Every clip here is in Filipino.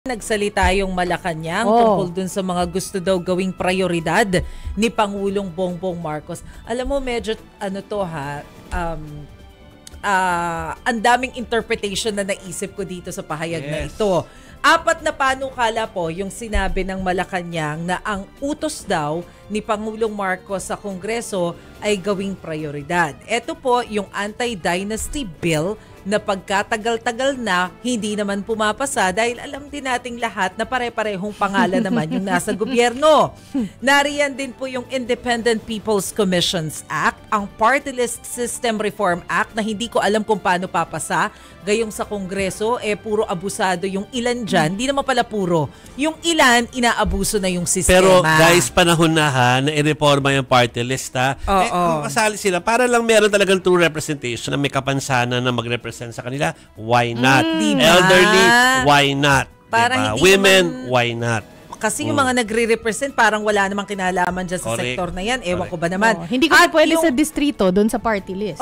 Nagsalita yung Malacanang tungkol dun sa mga gusto daw gawing prioridad ni Pangulong Bongbong Marcos. Alam mo, medyo ang daming interpretation na naisip ko dito sa pahayag na ito. 4 na panukala po yung sinabi ng Malacanang na ang utos daw ni Pangulong Marcos sa Kongreso ay gawing prioridad. Ito po yung anti-dynasty bill na pagkatagal-tagal na hindi naman pumapasa dahil alam din nating lahat na pare-parehong pangalan naman yung nasa gobyerno. Nariyan din po yung Independent People's Commissions Act, ang Party List System Reform Act na hindi ko alam kung paano papasa. Gayong sa Kongreso, puro abusado yung ilan dyan. Hindi naman pala puro. Yung ilan, inaabuso na yung sistema. Pero guys, panahon na na i-reforma yung party list kung kasali sila, para lang meron talagang true representation na may kapansanan na mag-represent sa kanila, why not? Elderly, why not? Para Women, why not? Kasi yung mga nagre-represent, parang wala namang kinalaman dyan sa sektor na yan. Ewan ko ba naman. Hindi ko pwede sa distrito, doon sa party list.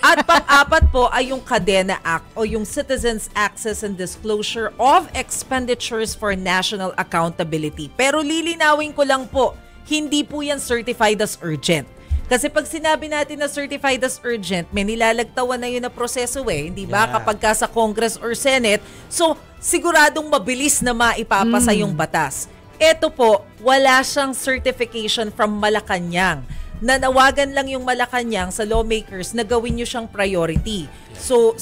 At pang-4 po ay yung Cadena Act o yung Citizens Access and Disclosure of Expenditures for National Accountability. Pero lilinawin ko lang po, hindi po yan certified as urgent. Kasi pag sinabi natin na certified as urgent, may nilalagtawan na yun na proseso hindi ba? Kapag ka sa Congress or Senate. So, siguradong mabilis na maipapasa yung batas. Ito po, wala siyang certification from Malacanang. Nanawagan lang yung Malacanang sa lawmakers na gawin nyo siyang priority. So,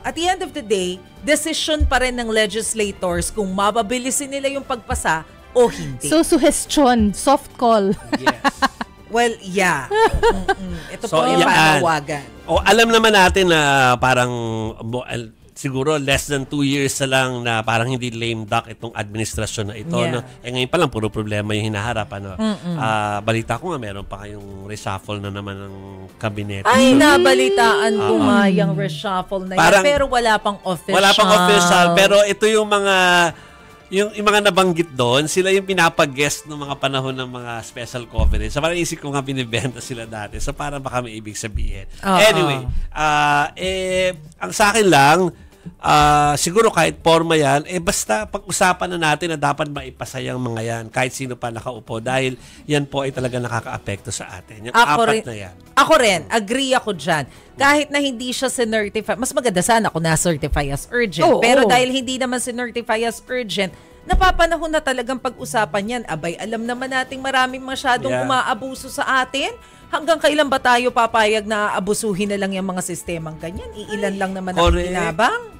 at the end of the day, decision pa rin ng legislators kung mababilisin nila yung pagpasa o hindi. So, suggestion, soft call. Yes. Well, yeah. Ito po yung panawagan. Alam naman natin na parang siguro less than 2 years na lang na parang hindi lame duck itong administrasyon na ito. No? Ngayon pa lang, puro problema yung hinaharap. Balita ko nga, meron pa kayong reshuffle na naman ng kabinete. Ay, nabalitaan ko nga yung reshuffle na yan. Pero wala pang official. Wala pang official. Pero ito yung mga nabanggit doon, sila yung pinapag-guest ng mga panahon ng mga special coverage. So parang isip ko nga binibenta sila dati. So parang baka may ibig sabihin. Anyway, ang sa akin lang, siguro kahit forma yan, basta pag-usapan na natin na dapat maipasa yung mga yan, kahit sino pa nakaupo, dahil yan po ay talaga nakaka-apekto sa atin. Yung na yan. Ako rin, agree ako dyan. Kahit na hindi siya sinertify, mas maganda sana kung na-certify as urgent. Pero dahil hindi naman sinertify as urgent, napapanahon na talagang pag-usapan yan. Abay, alam naman nating maraming masyadong umaabuso sa atin. Hanggang kailan ba tayo papayag na abusuhin na lang yung mga sistemang ganyan? Iilan lang naman ang kinabang?